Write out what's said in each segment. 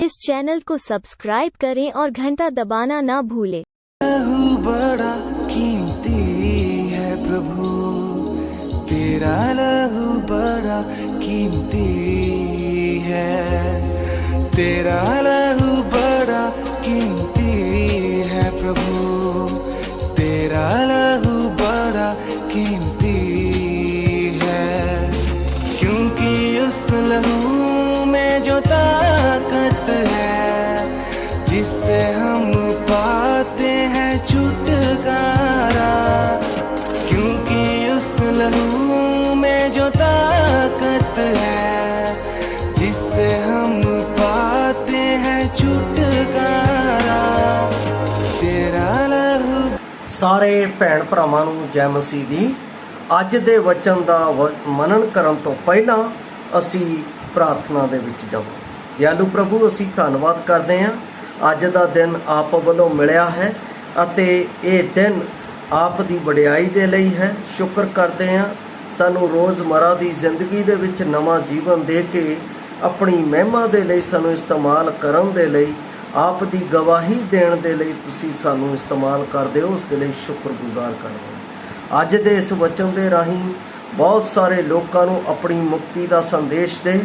इस चैनल को सब्सक्राइब करें और घंटा दबाना ना भूलें। लहू बड़ा कीमती है प्रभु, तेरा लहू बड़ा कीमती है, तेरा लहू बड़ा कीमती है प्रभु, तेरा लहू बड़ा कीमती है। क्योंकि उस लहू में जो ताकत है, जिससे हम पाते हैं छुटकारा, क्योंकि उस लहू में जो ताकत है, जिससे हम पाते हैं छुटकारा, तेरा लहू। ਸਾਰੇ ਭੈਣ ਭਰਾਵਾਂ ਨੂੰ ਜੈ ਮਸੀਹ ਦੀ। ਅੱਜ ਦੇ ਵਚਨ ਦਾ ਮਨਨ ਕਰਨ ਤੋਂ ਪਹਿਲਾਂ ਅਸੀਂ ਪ੍ਰਾਰਥਨਾ ਦੇ ਵਿੱਚ ਜਾਵਾਂ। ਦਿਆਲੂ ਪ੍ਰਭੂ, ਅਸੀਂ ਧੰਨਵਾਦ ਕਰਦੇ ਹਾਂ, ਅੱਜ ਦਾ ਦਿਨ ਆਪ ਵੱਲੋਂ ਮਿਲਿਆ ਹੈ ਅਤੇ ਇਹ ਦਿਨ ਆਪ ਦੀ ਵਡਿਆਈ ਦੇ ਲਈ ਹੈ। ਸ਼ੁਕਰ ਕਰਦੇ ਹਾਂ, ਸਾਨੂੰ ਰੋਜ਼ਮਰਾ ਦੀ ਜ਼ਿੰਦਗੀ ਦੇ ਵਿੱਚ ਨਵਾਂ ਜੀਵਨ ਦੇ ਕੇ ਆਪਣੀ ਮਹਿਮਾ ਦੇ ਲਈ ਸਾਨੂੰ ਇਸਤੇਮਾਲ ਕਰਨ ਦੇ ਲਈ, ਆਪ ਦੀ ਗਵਾਹੀ ਦੇਣ ਦੇ ਲਈ ਤੁਸੀਂ ਸਾਨੂੰ ਇਸਤੇਮਾਲ ਕਰਦੇ ਹੋ, ਉਸ ਦੇ ਲਈ ਸ਼ੁਕਰਗੁਜ਼ਾਰ ਕਰਦੇ ਹਾਂ। ਅੱਜ ਦੇ ਇਸ ਵਚਨ ਦੇ ਰਾਹੀਂ ਬਹੁਤ ਸਾਰੇ ਲੋਕਾਂ ਨੂੰ ਆਪਣੀ ਮੁਕਤੀ ਦਾ ਸੰਦੇਸ਼ ਦੇ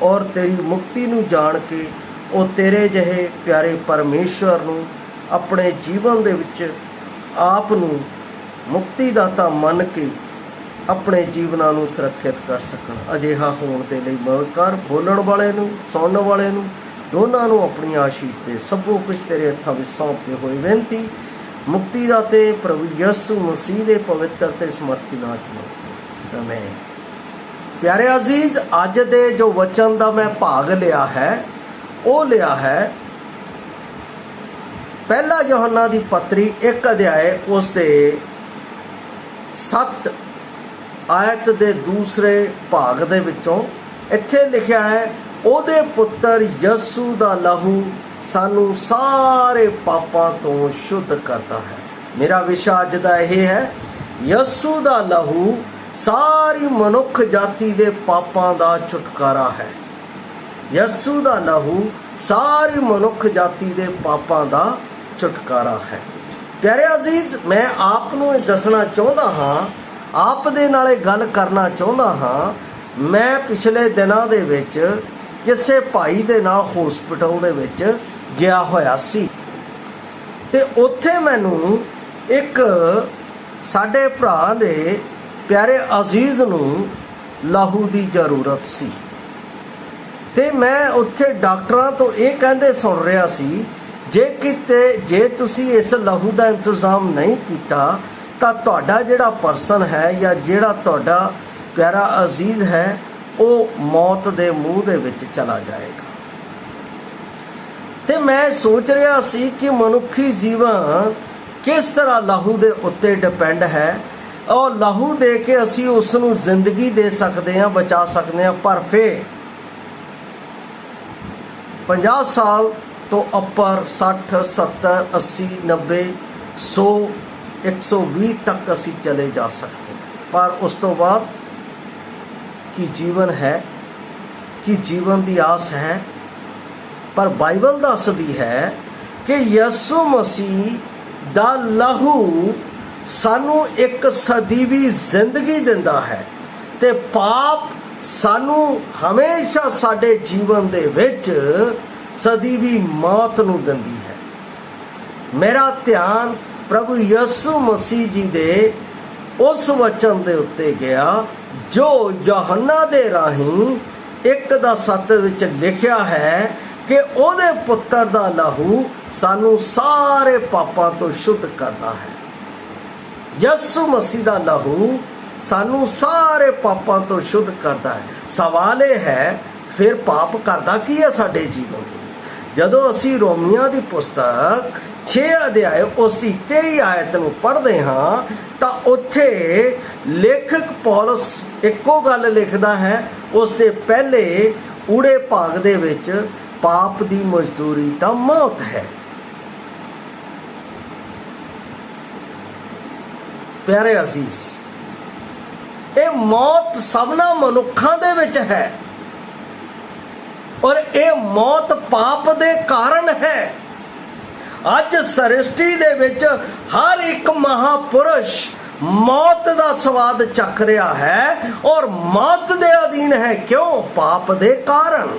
ਔਰ ਤੇਰੀ ਮੁਕਤੀ ਨੂੰ ਜਾਣ ਕੇ ਉਹ ਤੇਰੇ ਜਿਹੇ ਪਿਆਰੇ ਪਰਮੇਸ਼ਵਰ ਨੂੰ ਆਪਣੇ ਜੀਵਨ ਦੇ ਵਿੱਚ ਆਪ ਨੂੰ ਮੁਕਤੀ ਦਾਤਾ ਮੰਨ ਕੇ ਆਪਣੇ ਜੀਵਨਾਂ ਨੂੰ ਸੁਰੱਖਿਅਤ ਕਰ ਸਕਣ। ਅਜਿਹਾ ਹੋਣ ਦੇ ਲਈ ਮਦਦ ਕਰ। ਬੋਲਣ ਵਾਲੇ ਨੂੰ, ਸੁਣਨ ਵਾਲੇ ਨੂੰ, ਦੋਨਾਂ ਨੂੰ ਆਪਣੀ ਆਸ਼ੀਸ਼ ਦੇ। ਸਭੋ ਕੁਝ ਤੇਰੇ ਹੱਥਾਂ ਵਿੱਚ ਸੌਂਪਦੇ ਹੋਏ ਬੇਨਤੀ ਮੁਕਤੀ ਦਾਤੇ ਪ੍ਰਭੂ ਯਿਸੂ ਮਸੀਹ ਦੇ ਪਵਿੱਤਰ ਤੇ ਸਮਰਥੀ ਨਾਮ ਵਿੱਚ। ਆਮੀਨ। ਪਿਆਰੇ ਅਜ਼ੀਜ਼, ਅੱਜ ਦੇ ਜੋ ਵਚਨ ਦਾ ਮੈਂ ਭਾਗ ਲਿਆ ਹੈ ਉਹ ਲਿਆ ਹੈ ਪਹਿਲਾ ਯੋਹੰਨਾ ਦੀ ਪੱਤਰੀ 1 ਅਧਿਆਏ ਉਸ ਦੇ 7 ਆਇਤ ਦੇ ਦੂਸਰੇ ਭਾਗ ਦੇ ਵਿੱਚੋਂ। ਇੱਥੇ ਲਿਖਿਆ ਹੈ, ਉਹਦੇ ਪੁੱਤਰ ਯਿਸੂ ਦਾ ਲਹੂ ਸਾਨੂੰ ਸਾਰੇ ਪਾਪਾਂ ਤੋਂ ਸ਼ੁੱਧ ਕਰਦਾ ਹੈ। ਮੇਰਾ ਵਿਸ਼ਾ ਅੱਜ ਦਾ ਇਹ ਹੈ, ਯਿਸੂ ਦਾ ਲਹੂ ਸਾਰੀ ਮਨੁੱਖ ਜਾਤੀ ਦੇ ਪਾਪਾਂ ਦਾ ਛੁਟਕਾਰਾ ਹੈ। ਯਿਸੂ ਦਾ ਲਹੂ ਸਾਰੀ ਮਨੁੱਖ ਜਾਤੀ ਦੇ ਪਾਪਾਂ ਦਾ ਛੁਟਕਾਰਾ ਹੈ। ਪਿਆਰੇ ਅਜ਼ੀਜ਼, ਮੈਂ ਆਪ ਨੂੰ ਇਹ ਦੱਸਣਾ ਚਾਹੁੰਦਾ ਹਾਂ, ਆਪ ਦੇ ਨਾਲ ਇਹ ਗੱਲ ਕਰਨਾ ਚਾਹੁੰਦਾ ਹਾਂ। ਮੈਂ ਪਿਛਲੇ ਦਿਨਾਂ ਦੇ ਵਿੱਚ ਕਿਸੇ ਭਾਈ ਦੇ ਨਾਲ ਹੌਸਪੀਟਲ ਦੇ ਵਿੱਚ ਗਿਆ ਹੋਇਆ ਸੀ ਤੇ ਉੱਥੇ ਮੈਨੂੰ ਇੱਕ ਸਾਡੇ ਭਰਾ ਦੇ ਪਿਆਰੇ ਅਜ਼ੀਜ਼ ਨੂੰ ਲਹੂ ਦੀ ਜ਼ਰੂਰਤ ਸੀ ਤੇ ਮੈਂ ਉੱਥੇ ਡਾਕਟਰਾਂ ਤੋਂ ਇਹ ਕਹਿੰਦੇ ਸੁਣ ਰਿਹਾ ਸੀ, ਜੇ ਤੁਸੀਂ ਇਸ ਲਹੂ ਦਾ ਇੰਤਜ਼ਾਮ ਨਹੀਂ ਕੀਤਾ ਤਾਂ ਤੁਹਾਡਾ ਜਿਹੜਾ ਪਰਸਨ ਹੈ ਜਾਂ ਜਿਹੜਾ ਤੁਹਾਡਾ ਪਿਆਰਾ ਅਜ਼ੀਜ਼ ਹੈ ਉਹ ਮੌਤ ਦੇ ਮੂੰਹ ਦੇ ਵਿੱਚ ਚਲਾ ਜਾਏਗਾ। ਤੇ ਮੈਂ ਸੋਚ ਰਿਹਾ ਸੀ ਕਿ ਮਨੁੱਖੀ ਜੀਵਨ ਕਿਸ ਤਰ੍ਹਾਂ ਲਹੂ ਦੇ ਉੱਤੇ ਡਿਪੈਂਡ ਹੈ ਔਰ ਲਹੂ ਦੇ ਕੇ ਅਸੀਂ ਉਸ ਨੂੰ ਜ਼ਿੰਦਗੀ ਦੇ ਸਕਦੇ ਹਾਂ, ਬਚਾ ਸਕਦੇ ਹਾਂ। ਪਰ ਫਿਰ 50 ਸਾਲ ਤੋਂ ਉੱਪਰ 60, 70, 80, 90, 100, 120 ਤੱਕ ਅਸੀਂ ਚਲੇ ਜਾ ਸਕਦੇ ਹਾਂ। ਪਰ ਉਸ ਤੋਂ ਬਾਅਦ ਕੀ ਜੀਵਨ ਹੈ, ਕੀ ਜੀਵਨ ਦੀ ਆਸ ਹੈ? ਪਰ ਬਾਈਬਲ ਦੱਸਦੀ ਹੈ ਕਿ ਯਿਸੂ ਮਸੀਹ ਦਾ ਲਹੂ ਸਾਨੂੰ ਇੱਕ ਸਦੀਵੀ ਜ਼ਿੰਦਗੀ ਦਿੰਦਾ ਹੈ ਤੇ ਪਾਪ ਸਾਨੂੰ ਹਮੇਸ਼ਾ ਸਾਡੇ ਜੀਵਨ ਦੇ ਵਿੱਚ ਸਦੀਵੀ ਮੌਤ ਨੂੰ ਦਿੰਦੀ ਹੈ। ਮੇਰਾ ਧਿਆਨ ਪ੍ਰਭੂ ਯਿਸੂ ਮਸੀਹ ਜੀ ਦੇ ਉਸ ਵਚਨ ਦੇ ਉੱਤੇ ਗਿਆ ਜੋ ਯੋਹੰਨਾ ਦੇ ਰਾਹੀਂ 1:7 ਵਿੱਚ ਲਿਖਿਆ ਹੈ ਕਿ ਉਹਦੇ ਪੁੱਤਰ ਦਾ ਲਹੂ ਸਾਨੂੰ ਸਾਰੇ ਪਾਪਾਂ ਤੋਂ ਸ਼ੁੱਧ ਕਰਦਾ ਹੈ। ਯਿਸੂ ਮਸੀਹ ਦਾ ਲਹੂ ਸਾਨੂੰ ਸਾਰੇ ਪਾਪਾਂ ਤੋਂ ਸ਼ੁੱਧ ਕਰਦਾ ਹੈ। ਸਵਾਲ ਇਹ ਹੈ, ਫਿਰ ਪਾਪ ਕਰਦਾ ਕੀ ਹੈ ਸਾਡੇ ਜੀਵਨ ਵਿੱਚ? ਜਦੋਂ ਅਸੀਂ ਰੋਮੀਆਂ ਦੀ ਪੁਸਤਕ 6 ਅਧਿਆਏ ਉਸ ਦੀ 23 ਆਇਤ ਨੂੰ ਪੜ੍ਹਦੇ ਹਾਂ ਤਾਂ ਉੱਥੇ ਲੇਖਕ ਪੌਲਸ ਇੱਕੋ ਗੱਲ ਲਿਖਦਾ ਹੈ। ਉਸ ਦੇ ਪਹਿਲੇ ਊੜੇ ਭਾਗ ਦੇ ਵਿੱਚ ਪਾਪ ਦੀ ਮਜ਼ਦੂਰੀ ਤਾਂ ਮੌਤ ਹੈ। ਪਿਆਰੇ ਅਜ਼ੀਜ਼, ਇਹ ਮੌਤ ਸਭਨਾ ਮਨੁੱਖਾਂ ਦੇ ਵਿੱਚ ਹੈ और ये मौत पाप दे कारण है। अज सृष्टि दे विच हर एक महापुरुष मौत का स्वाद चख रहा है और मौत दे अधीन है। क्यों? पाप दे कारण।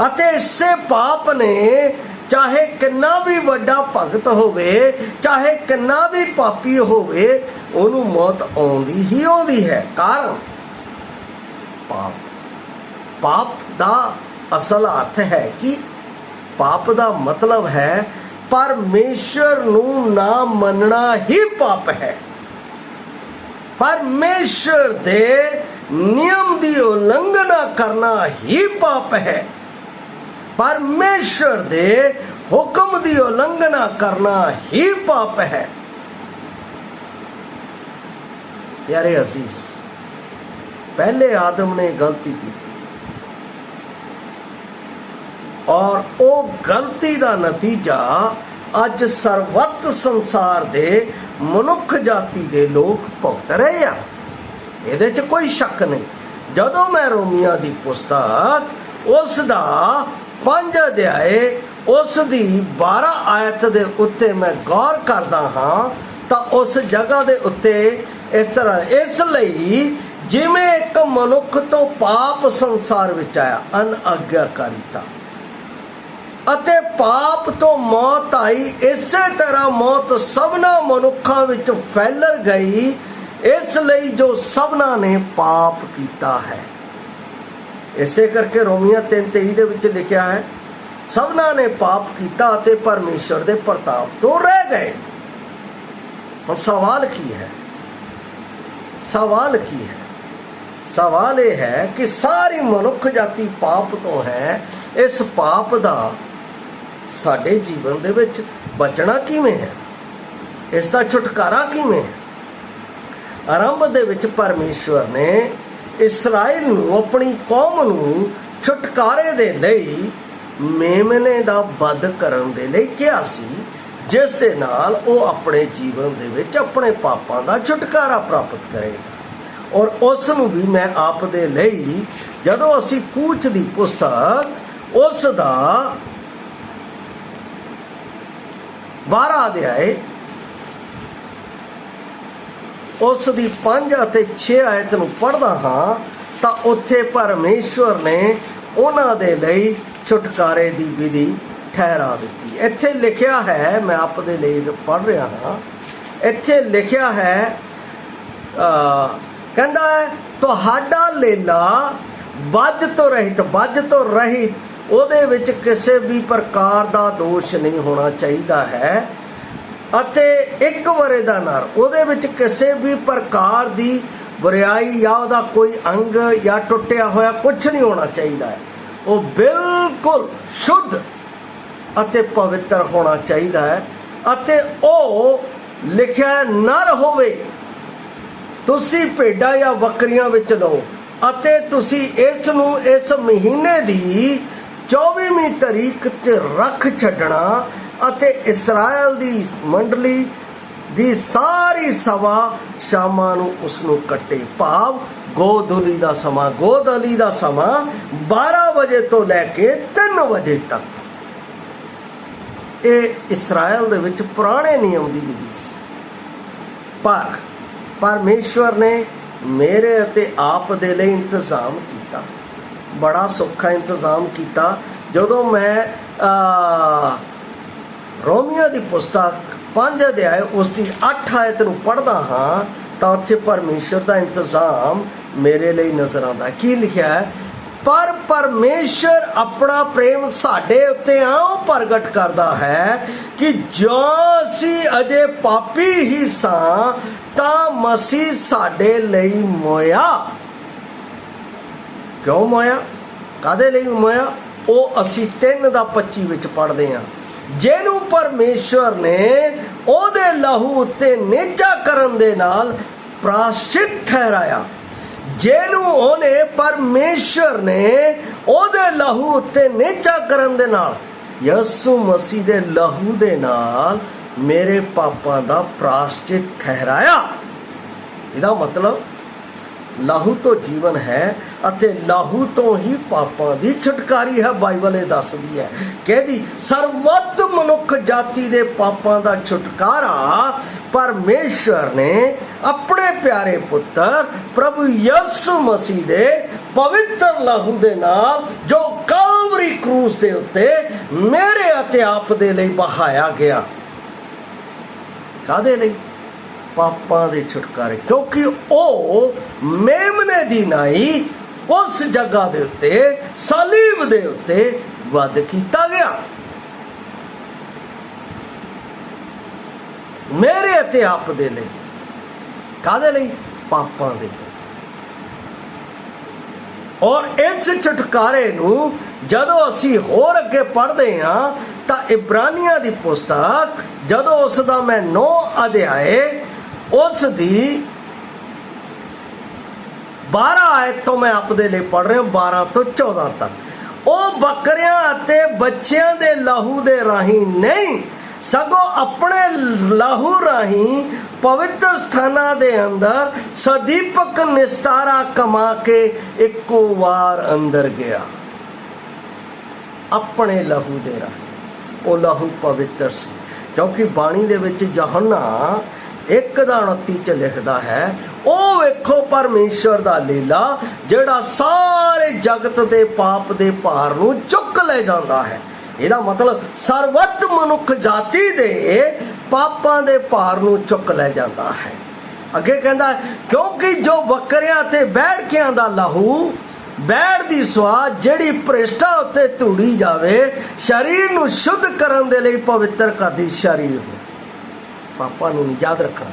अते इससे पाप ने चाहे कितना भी वड्डा भगत होवे, चाहे कितना भी पापी होवे, उन्हों मौत आउंदी ही आउंदी है। कारण पाप। पाप दा असल अर्थ है कि पाप दा मतलब है परमेश्वर नूं ना मनना ही पाप है। परमेश्वर दे नियम की उल्लंघना करना ही पाप है। परमेश्वर दे हुक्म की उल्लंघना करना ही पाप है। प्यारे अजीज, पहले आदम ने गलती की और वो गलती का नतीजा अज सर्वत संसार दे मनुख जाति दे लोग भुगत रहे हैं। ये कोई शक नहीं। जदों मैं रोमिया की पुस्तक उसका 5 अध्याय उसकी 12 आयत दे उत्ते मैं गौर करदा हाँ तो उस जगह दे उत्ते इस तरह, इसलिए जिमें एक मनुख तो पाप संसार विच आया, अनआज्ञाकारिता अते पाप तो मौत आई, इसे तरह मौत सबना मनुखों विच फैल गई, इसलिए जो सबना ने पाप किया है। इसे करके रोमिया 3:23 दे विच लिखा है, सबना ने पाप किया अते परमेश्वर दे प्रताप तो रह गए। हुण सवाल की है? सवाल की है? सवाल यह है कि सारी मनुख जाति पाप तो है। इस पाप का साडे जीवन दे विच बचना किवें है? इसका छुटकारा किवें है? आरंभ दे विच परमेश्वर ने इसराइल नूं, अपनी कौम नूं छुटकारे दे लई मेमने दा वध करन दे लई कहा सी, जिस दे नाल वो अपने जीवन दे विच अपने पापां दा छुटकारा प्राप्त करेगा। और उस नूं भी मैं आप दे लई, जदों असीं कूच दी पुस्तक उसदा 12 अध्याय उसदी 5 और 6 आयत नूं पढ़दा हाँ तो उत्थे परमेश्वर ने उन्हां दे लई छुटकारे दी विधि ठहरा दी। इत्थे लिखिया है, मैं आप दे लई पढ़ रहा हाँ, इत्थे लिखिया है कहंदा है तुहाडा लेला बज तो रहित ਉਹਦੇ ਵਿੱਚ ਕਿਸੇ भी प्रकार का दोष नहीं होना चाहिए है। ਅਤੇ एक वरे ਦਾ ਨਰ ਉਹਦੇ ਵਿੱਚ ਕਿਸੇ भी प्रकार की बुराई या ਉਹਦਾ कोई अंग या टुटिया होया कुछ नहीं होना चाहिए है। वो बिल्कुल शुद्ध ਅਤੇ पवित्र होना चाहिए है। ਅਤੇ ਉਹ लिखिया नर होवे, तुसी भेडां या बकरियां विच लओ ਅਤੇ तुसी इस नूं इस महीने की 24ਵੀਂ तारीख ते रख छड्डना ਅਤੇ इस्राएल दी मंडली दी सारी सभा शामां नूं उस नूं कट्टे। भाव गोधुली दा समा 12 वजे तो लैके 3 वजे तक। ये इस्राएल दे विच पुराने नियम दी विधि सी, पर परमेश्वर ने मेरे अते आप दे लई इंतजाम किया, बड़ा सौखा इंतजाम किया। जदों मैं रोमिया की पुस्तक 5 अध्याय उसकी 8 आयत नूं पढ़दा हाँ तो उत्थे परमेश्वर का इंतजाम मेरे लिए नजर आता। की लिखा है? पर परमेश्वर अपना प्रेम साडे उत्ते आउं प्रगट करदा है कि जो असीं अजे पापी ही सां तां मसीह साडे लई मोया। क्यों मोया? कादे लई मोया? वो असीं 3:25 विच पढ़दे हां, जिहनूं परमेश्वर ने ओहदे लहू उत्ते नेजा करन दे नाल प्रायश्चित ठहराया। जिहनूं ओहने परमेश्वर ने ओहदे लहू उत्ते नेजा करन दे नाल, यसू मसीह दे लहू दे नाल मेरे पापां दा प्रायश्चित ठहराया। इहदा मतलब ਲਾਹੂ ਤੋਂ ਜੀਵਨ ਹੈ ਅਤੇ ਲਾਹੂ ਤੋਂ ਹੀ ਪਾਪਾਂ ਦੀ ਛੁਟਕਾਰੀ ਹੈ। ਬਾਈਬਲ ਇਹ ਦੱਸਦੀ ਹੈ, ਕਹਿੰਦੀ ਸਰਬੱਤ ਮਨੁੱਖ ਜਾਤੀ ਦੇ ਪਾਪਾਂ ਦਾ ਛੁਟਕਾਰਾ ਪਰਮੇਸ਼ਰ ਨੇ ਆਪਣੇ ਪਿਆਰੇ ਪੁੱਤਰ ਪ੍ਰਭੂ ਯਿਸੂ ਮਸੀਹ ਦੇ ਪਵਿੱਤਰ ਲਾਹੂ ਦੇ ਨਾਲ, ਜੋ ਕਲਵਰੀ ਕਰੂਸ ਦੇ ਉੱਤੇ ਮੇਰੇ ਅਤੇ ਆਪ ਦੇ ਲਈ ਬਹਾਇਆ ਗਿਆ। ਕਾਹਦੇ ਲਈ? ਪਾਪਾਂ ਦੇ ਛੁਟਕਾਰੇ। ਕਿਉਂਕਿ ਉਹ ਮੇਮਨੇ ਦੀ ਨਾਈ ਉਸ ਜਗ੍ਹਾ ਦੇ ਉੱਤੇ, ਸਲੀਬ ਦੇ ਉੱਤੇ ਵਧ ਕੀਤਾ ਗਿਆ। ਮੇਰੇ ਅਤੇ ਆਪ ਦੇ ਲਈ। ਕਾਹਦੇ ਲਈ? ਪਾਪਾਂ ਦੇ ਲਈ। ਔਰ ਇਸ ਛੁਟਕਾਰੇ ਨੂੰ ਜਦੋਂ ਅਸੀਂ ਹੋਰ ਅੱਗੇ ਪੜ੍ਹਦੇ ਹਾਂ ਤਾਂ ਇਬਰਾਨੀਆਂ ਦੀ ਪੁਸਤਕ, ਜਦੋਂ ਉਸ ਦਾ ਮੈਂ 9 ਅਧਿਆਏ ਉਸ ਦੀ 12 ਆਇਤ ਤੋਂ ਮੈਂ ਆਪ ਦੇ ਲਈ ਪੜ੍ਹ ਰਿਹਾ, 12 ਤੋਂ 14 ਤੱਕ। ਉਹ ਬੱਕਰਿਆਂ ਅਤੇ ਬੱਚਿਆਂ ਦੇ ਲਾਹੂ ਦੇ ਰਾਹੀਂ ਨਹੀਂ, ਸਗੋਂ ਆਪਣੇ ਲਾਹੂ ਰਾਹੀਂ ਪਵਿੱਤਰ ਸਥਾਨਾਂ ਦੇ ਅੰਦਰ ਸਦੀਪਕ ਨਿਸਤਾਰਾ ਕਮਾ ਕੇ ਇੱਕੋ ਵਾਰ ਅੰਦਰ ਗਿਆ। ਆਪਣੇ ਲਹੂ ਦੇ ਰਾਹੀਂ। ਉਹ ਲਹੂ ਪਵਿੱਤਰ ਸੀ, ਕਿਉਂਕਿ ਬਾਣੀ ਦੇ ਵਿੱਚ ਯਹੋਨਾ 1:29 ਚ ਲਿਖਦਾ ਹੈ, ਉਹ ਵੇਖੋ ਪਰਮੇਸ਼ਰ ਦਾ ਲੀਲਾ ਜਿਹੜਾ ਸਾਰੇ ਜਗਤ ਦੇ ਪਾਪ ਦੇ ਭਾਰ ਨੂੰ ਚੁੱਕ ਲੈ ਜਾਂਦਾ ਹੈ। ਇਹਦਾ ਮਤਲਬ ਸਰਬੱਤ ਮਨੁੱਖ ਜਾਤੀ ਦੇ ਪਾਪਾਂ ਦੇ ਭਾਰ ਨੂੰ ਚੁੱਕ ਲੈ ਜਾਂਦਾ ਹੈ। ਅੱਗੇ ਕਹਿੰਦਾ, ਕਿਉਂਕਿ ਜੋ ਬੱਕਰਿਆਂ ਤੇ ਬੈੜਕਿਆਂ ਦਾ ਲਹੂ, ਬੈੜ ਦੀ ਸਵਾਦ ਜਿਹੜੀ ਭ੍ਰਿਸ਼ਟਾ ਉੱਤੇ ਧੂੜੀ ਜਾਵੇ, ਸਰੀਰ ਨੂੰ ਸ਼ੁੱਧ ਕਰਨ ਦੇ ਲਈ ਪਵਿੱਤਰ ਕਰਦੀ, ਸਰੀਰ ਨੂੰ, ਪਾਪਾਂ ਨੂੰ ਯਾਦ ਰੱਖਣਾ,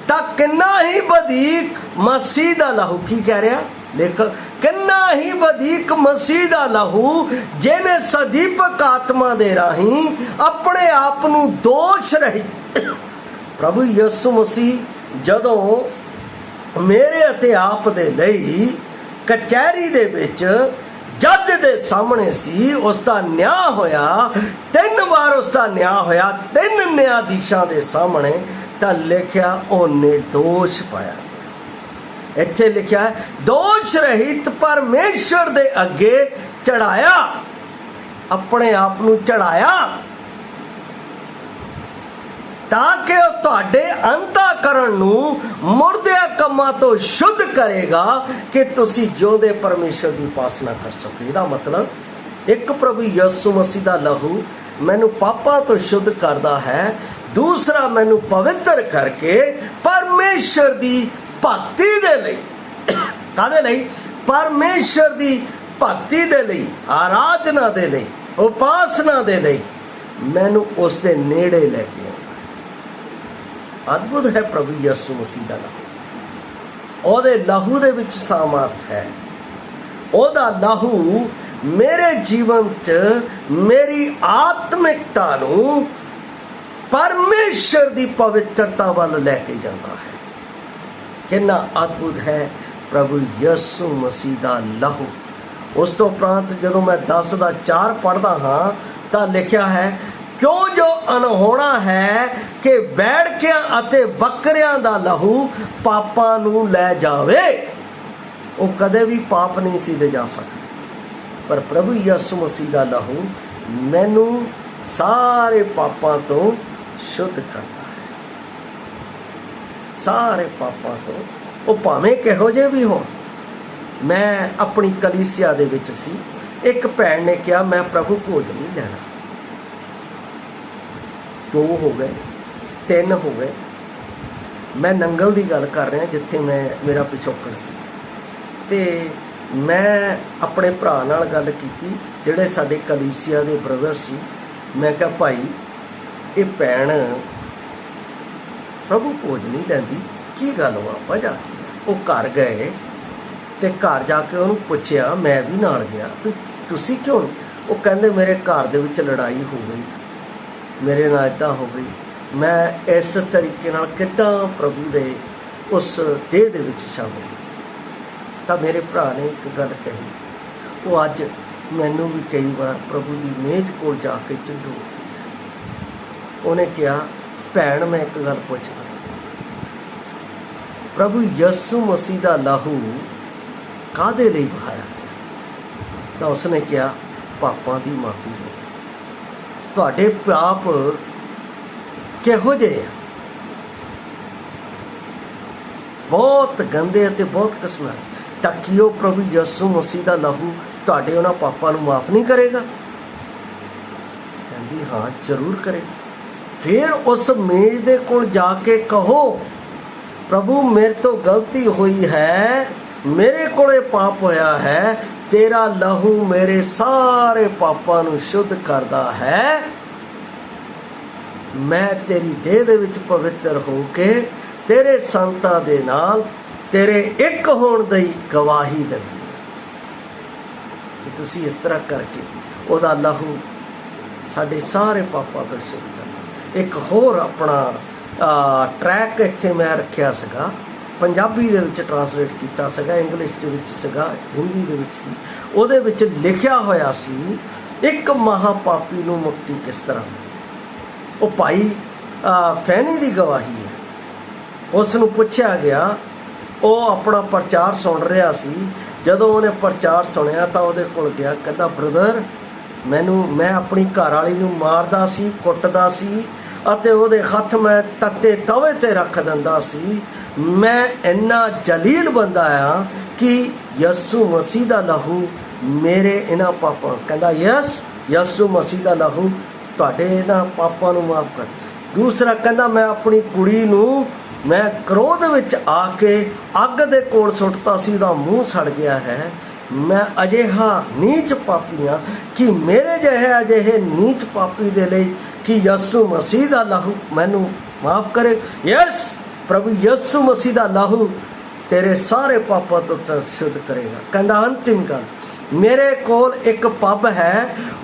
ਤਾਂ ਕਿੰਨਾ ਹੀ ਵਧੀਕ ਮਸੀਹ ਦਾ ਲਹੂ। ਕੀ ਕਹਿ ਰਿਹਾ ਲੇਖਕ? ਕਿੰਨਾ ਹੀ ਵਧੀਕ ਮਸੀਹ ਦਾ ਲਹੂ, ਜਿਹਨੇ ਸਦੀਪਕ ਆਤਮਾ ਦੇ ਰਾਹੀਂ ਆਪਣੇ ਆਪ ਨੂੰ ਦੋਸ਼ ਰਹਿਤ ਪ੍ਰਭੂ ਯਿਸੂ ਮਸੀਹ ਜਦੋਂ ਮੇਰੇ ਅਤੇ ਆਪ ਦੇ ਲਈ ਕਚਹਿਰੀ ਦੇ ਵਿੱਚ ਜੱਜ ਦੇ ਸਾਹਮਣੇ ਸੀ, ਉਸ ਦਾ ਨਿਆਂ ਹੋਇਆ, 3 ਵਾਰ ਉਸ ਦਾ ਨਿਆਂ ਹੋਇਆ, 3 ਨਿਆਧੀਸ਼ਾਂ ਦੇ ਸਾਹਮਣੇ, ਤਾਂ ਲਿਖਿਆ ਉਹ ਨਿਰਦੋਸ਼ ਪਾਇਆ ਗਿਆ। ਇੱਥੇ ਲਿਖਿਆ ਹੈ, ਦੋਸ਼ ਰਹਿਤ ਪਰਮੇਸ਼ਰ ਦੇ ਅੱਗੇ ਚੜਾਇਆ, ਆਪਣੇ ਆਪ ਨੂੰ ਚੜਾਇਆ, ਤਾਂ ਕਿ ਉਹ ਤੁਹਾਡੇ ਅੰਤःਕਰਣ ਨੂੰ ਮੁਰਦਿਆਂ ਕੰਮਾਂ ਤੋਂ ਸ਼ੁੱਧ ਕਰੇਗਾ ਕਿ ਤੁਸੀਂ ਜਿਉਂਦੇ ਪਰਮੇਸ਼ਰ ਦੀ ਉਪਾਸਨਾ ਕਰ ਸਕੋ। ਇਹਦਾ ਮਤਲਬ ਇੱਕ ਪ੍ਰਭੂ ਯਿਸੂ ਮਸੀਹ ਦਾ ਲਹੂ ਮੈਨੂੰ ਪਾਪਾਂ ਤੋਂ ਸ਼ੁੱਧ ਕਰਦਾ ਹੈ, ਦੂਸਰਾ ਮੈਨੂੰ ਪਵਿੱਤਰ ਕਰਕੇ ਪਰਮੇਸ਼ਰ ਦੀ ਭਗਤੀ ਦੇ ਲਈ, ਕਾਹਦੇ ਲਈ? ਪਰਮੇਸ਼ਰ ਦੀ ਭਗਤੀ ਦੇ ਲਈ, ਆਰਾਧਨਾ ਦੇ ਲਈ, ਉਪਾਸਨਾ ਦੇ ਲਈ ਮੈਨੂੰ ਉਸ ਦੇ ਨੇੜੇ ਲੈ ਕੇ ਆਉਂਦਾ। ਅਦਭੁਤ ਹੈ ਪ੍ਰਭੂ ਯਿਸੂ ਮਸੀਹ ਦਾ ਲਹੂ। ਉਹਦੇ ਲਹੂ ਦੇ ਵਿੱਚ ਸਾਮਰਥ ਹੈ। ਉਹਦਾ ਲਹੂ ਮੇਰੇ ਜੀਵਨ 'ਚ ਮੇਰੀ ਆਤਮਿਕਤਾ ਨੂੰ ਪਰਮੇਸ਼ਰ ਦੀ ਪਵਿੱਤਰਤਾ ਵੱਲ ਲੈ ਕੇ ਜਾਂਦਾ ਹੈ। ਕਿੰਨਾ ਅਦਭੁਤ ਹੈ ਪ੍ਰਭੂ ਯਿਸੂ ਮਸੀਹ ਦਾ ਲਹੂ। ਉਸ ਤੋਂ ਉਪਰੰਤ ਜਦੋਂ ਮੈਂ 10 ਦਾ 4 ਪੜ੍ਹਦਾ ਹਾਂ ਤਾਂ ਲਿਖਿਆ ਹੈ, ਕਿਉਂ ਜੋ ਅਨਹੋਣਾ ਹੈ ਕਿ ਬੈੜਕਿਆਂ ਅਤੇ ਬੱਕਰਿਆਂ ਦਾ ਲਹੂ ਪਾਪਾਂ ਨੂੰ ਲੈ ਜਾਵੇ। ਉਹ ਕਦੇ ਵੀ ਪਾਪ ਨਹੀਂ ਸੀ ਲੈ ਜਾ ਸਕਦੇ, ਪਰ ਪ੍ਰਭੂ ਯਿਸੂ ਮਸੀਹ ਦਾ ਲਹੂ ਮੈਨੂੰ ਸਾਰੇ ਪਾਪਾਂ ਤੋਂ ਸ਼ੁੱਧ ਕਰਦਾ ਹੈ, ਸਾਰੇ ਪਾਪਾਂ ਤੋਂ। ਉਹ ਭਾਵੇਂ ਕਿਹੋ ਜਿਹੇ ਵੀ ਹੋਣ। ਮੈਂ ਆਪਣੀ ਕਲੀਸਿਆ ਦੇ ਵਿੱਚ ਸੀ, ਇੱਕ ਭੈਣ ਨੇ ਕਿਹਾ ਮੈਂ ਪ੍ਰਭੂ ਭੋਜ ਨਹੀਂ ਲੈਣਾ। 2 ਹੋ ਗਏ, 3 ਹੋ ਗਏ। ਮੈਂ ਨੰਗਲ ਦੀ ਗੱਲ ਕਰ ਰਿਹਾ, ਜਿੱਥੇ ਮੇਰਾ ਪਿਛੋਕੜ ਸੀ। ਤੇ ਮੈਂ ਆਪਣੇ ਭਰਾ ਨਾਲ ਗੱਲ ਕੀਤੀ, ਜਿਹੜੇ ਸਾਡੇ ਕਲੀਸਿਆ ਦੇ ਬ੍ਰਦਰ ਸੀ। ਮੈਂ ਕਿਹਾ ਭਾਈ, ਇਹ ਭੈਣ ਪ੍ਰਭੂ ਭੋਜ ਨਹੀਂ ਲੈਂਦੀ, ਕੀ ਗੱਲ ਵਾ, ਵਜ੍ਹਾ ਕੀ? ਉਹ ਘਰ ਗਏ ਤੇ ਘਰ ਜਾ ਕੇ ਉਹਨੂੰ ਪੁੱਛਿਆ, ਮੈਂ ਵੀ ਨਾਲ ਗਿਆ, ਵੀ ਤੁਸੀਂ ਕਿਉਂ? ਉਹ ਕਹਿੰਦੇ ਮੇਰੇ ਘਰ ਦੇ ਵਿੱਚ ਲੜਾਈ ਹੋ ਗਈ, ਮੇਰੇ ਨਾਲ ਇੱਦਾਂ ਹੋ ਗਈ, ਮੈਂ ਇਸ ਤਰੀਕੇ ਨਾਲ ਕਿੱਦਾਂ ਪ੍ਰਭੂ ਦੇ ਉਸ ਦੇਹ ਦੇ ਵਿੱਚ ਸ਼ਾਮਿਲ। ਤਾਂ ਮੇਰੇ ਭਰਾ ਨੇ ਇੱਕ ਗੱਲ ਕਹੀ, ਉਹ ਅੱਜ ਮੈਨੂੰ ਵੀ ਕਈ ਵਾਰ ਪ੍ਰਭੂ ਦੀ ਮੇਜ਼ ਕੋਲ ਜਾ ਕੇ ਝੰਡੋੜਦੀ ਹੈ। ਉਹਨੇ ਕਿਹਾ, ਭੈਣ ਮੈਂ ਇੱਕ ਗੱਲ ਪੁੱਛਦਾ, प्रभु यसु मसीह का लहू कादे लिए बहाया? तो उसने कहा पापां की माफ़ी दे। तुहाडे पाप किहो जिहे आ? बहुत गंदे ते बहुत किस्म है। तां की वो प्रभु यसु मसीह का लहू तुहाडे उन्हां पापां नूं माफ़ नहीं करेगा? कहंदी हाँ जरूर करेगा। फिर उस मेज दे कोल जाके कहो प्रभु मेरे तो गलती हुई है, मेरे कोले पाप होया है, तेरा लहू मेरे सारे पापां नूं शुद्ध करदा है, मैं तेरी देह दे विच पवित्र हो के तेरे संतां दे नाल तेरे एक होण दी गवाही दिंदी है कि तुसीं इस तरह करके उहदा लहू साडे सारे पापां तो शुद्ध करना। एक होर अपना ट्रैक इत्थे मैं रखिया सीगा, पंजाबी दे विच ट्रांसलेट कीता सीगा, इंग्लिश दे विच सीगा, हिंदी दे विच सी। उहदे विच लिखिया होया सी एक महापापी नूं मुक्ति किस तरह मिली। वो भाई फैनी दी गवाही है। उस नूं पुछया गया, वो अपना प्रचार सुन रहा सी। जदों उहने प्रचार सुनिया तां उहदे कोल गया, कहंदा ब्रदर मैं अपनी घरवाली नूं मारदा सी, कुੱਟਦਾ सी ਅਤੇ ਉਹਦੇ हथ मैं तत्ते तवे ते रख दिंदा सी। मैं इन्ना जलील बंदा आ कि यसु मसीह का लहू मेरे इन्हां पापां, कहंदा यस यसु मसीह का लहू तुहाडे इन्हां पापां नूं माफ़ कर। दूसरा कहंदा मैं अपनी कुड़ी नूं मैं क्रोध विच आके अग दे कोल सुੱਟता सी, ਉਹਦਾ मूँह सड़ गया है। मैं अजिहा नीच पापी हाँ कि मेरे जहे अजिहे नीच पापी दे लई कि यसु मसीह का लहू मैनू माफ़ करे। यस प्रभु यसु मसीह का लहू तेरे सारे पापों तो शुद्ध करेगा। कहंदा अंतिम गल, मेरे कोल एक पब है,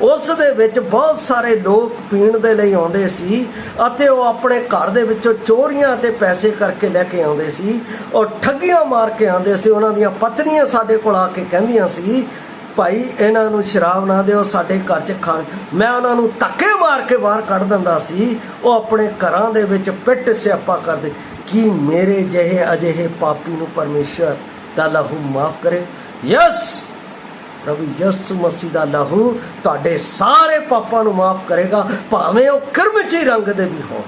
उस दे विच बहुत सारे लोग पीण दे लई आउंदे सी अते वो अपने घर दे विचों चोरियां ते पैसे करके लैके आउंदे सी और ठगियां मार के आउंदे सी। उन्हां दीयां पत्नियां साडे कोल आके कहंदियां सी भाई इन्हां नूं शराब ना दिओ, साडे घर च खाण। मैं उन्हां नूं धक्के मार के बाहर कढ दिंदा सी। वो अपने घरां दे विच पिट स्यापा करदे कि मेरे जहे अजिहे पापी नूं परमेश्वर दा लहू माफ़ करे। यस प्रभु यसु मसीह का लहू तुहाडे सारे पापां नूं माफ़ करेगा, भावें वो किरमची रंग दे भी होण।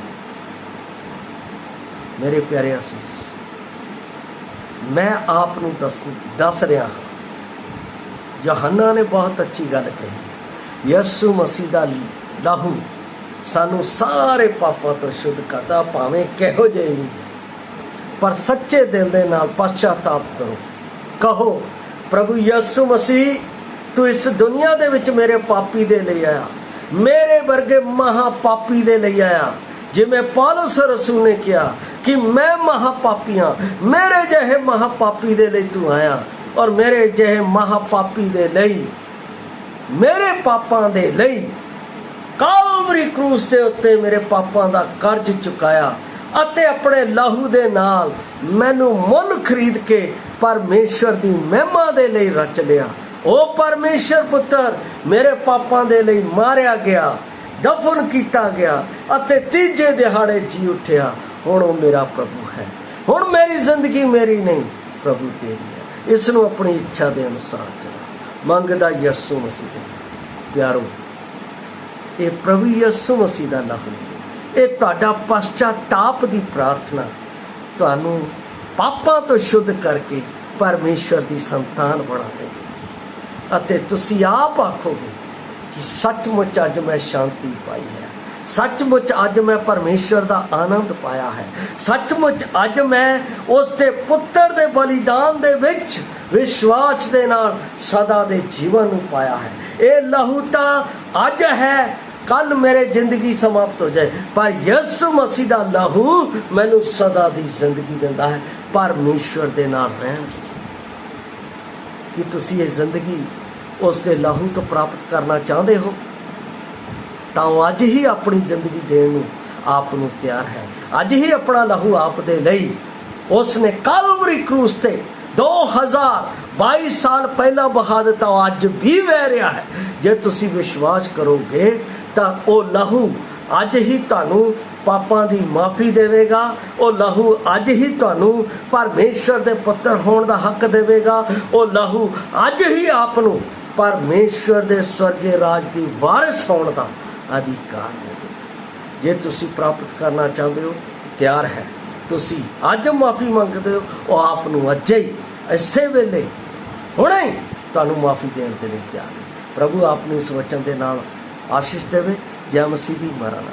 मेरे प्यारे असीस, मैं आप नूं दस रहा हाँ, यूहन्ना ने बहुत अच्छी गल कही। यसु मसीह का लहू सानू सारे पापां तो शुद्ध करदा, भावें किहो जिहे भी है, पर सच्चे दिल दे नाल पश्चाताप करो। कहो प्रभु यसु मसीह तू इस दुनिया दे विच मेरे पापी दे लई आया, मेरे वर्गे महापापी दे लई आया। जिवें पौलुस रसूल ने कहा कि मैं महापापी हाँ, मेरे जहे महापापी दे लई तू आया और मेरे जहे महापापी दे लई मेरे पापां दे लई कालवरी क्रूस दे उत्ते मेरे पापां दा कर्ज चुकाया अते अपने लहू दे नाल मैनू मुल खरीद के परमेश्वर दी महिमा दे लई रच लिया। ओ परमेश्वर पुत्र मेरे पापां दे लई मारिया गया, दफन किया गया अते तीजे दिहाड़े जी उठिया। हुण वो मेरा प्रभु है। हुण मेरी जिंदगी मेरी नहीं, प्रभु तेरी है। इस नूं अपनी इच्छा के अनुसार चला। मंगदा यसु मसीह दे प्यारो, ये प्रभु यसु मसीह का लहू, ये तुहाडा पश्चाताप की प्रार्थना तुहानू पापां तो शुद्ध करके परमेश्वर की संतान बना देगी अते तुसी आप आखोगे कि सचमुच अज मैं शांति पाई है, सचमुच अज मैं परमेश्वर का आनंद पाया है, सचमुच अज मैं उसके पुत्र के बलिदान दे विच विश्वास दे नाल सदा दे जीवन पाया है। ये लहू तो अज है, कल मेरे जिंदगी समाप्त हो जाए, पर यसु मसीह का लहू मैनू सदा दी जिंदगी दिंदा है परमेश्वर दे नाल रहण दी। कि तुसी ये जिंदगी उसके लहू तो प्राप्त करना चाहते हो तो अज ही अपनी जिंदगी देने आप नूं तैयार है। अज ही अपना लहू आप दे लई उसने कालवरी क्रूस ते 2022 साल पहला बहा दिता, अज भी वह रहा है। जे तुसी विश्वास करोगे तो वो लहू ਅੱਜ ਹੀ ਤੁਹਾਨੂੰ ਪਾਪਾਂ ਦੀ ਮਾਫੀ ਦੇਵੇਗਾ। ਉਹ ਲਹੂ ਅੱਜ ਹੀ ਤੁਹਾਨੂੰ ਪਰਮੇਸ਼ਰ ਦੇ ਪੁੱਤਰ ਹੋਣ ਦਾ ਹੱਕ ਦੇਵੇਗਾ। ਉਹ ਲਹੂ ਅੱਜ ਹੀ ਆਪ ਨੂੰ ਪਰਮੇਸ਼ਰ ਦੇ ਸਵਰਗੀ ਰਾਜ ਦੀ ਵਾਰਿਸ ਹੋਣ ਦਾ ਅਧਿਕਾਰ ਦੇਵੇਗਾ। ਜੇ ਤੁਸੀਂ ਪ੍ਰਾਪਤ ਕਰਨਾ ਚਾਹੁੰਦੇ ਹੋ, ਤਿਆਰ ਹੈ, ਤੁਸੀਂ ਅੱਜ ਮਾਫੀ ਮੰਗਦੇ ਹੋ, ਉਹ ਆਪ ਨੂੰ ਅੱਜ ਹੀ ਇਸੇ ਵੇਲੇ ਹੁਣੇ ਹੀ ਤੁਹਾਨੂੰ ਮਾਫੀ ਦੇਣ ਦੇ ਲਈ ਤਿਆਰ ਹੈ। ਪ੍ਰਭੂ ਆਪ ਨੂੰ ਇਸ ਵਚਨ ਦੇ ਨਾਲ ਆਸ਼ੀਸ਼ ਦੇਵੇ। ਜੈ ਮਸੀਹ ਦੀ ਮਹਾਰਾਜ।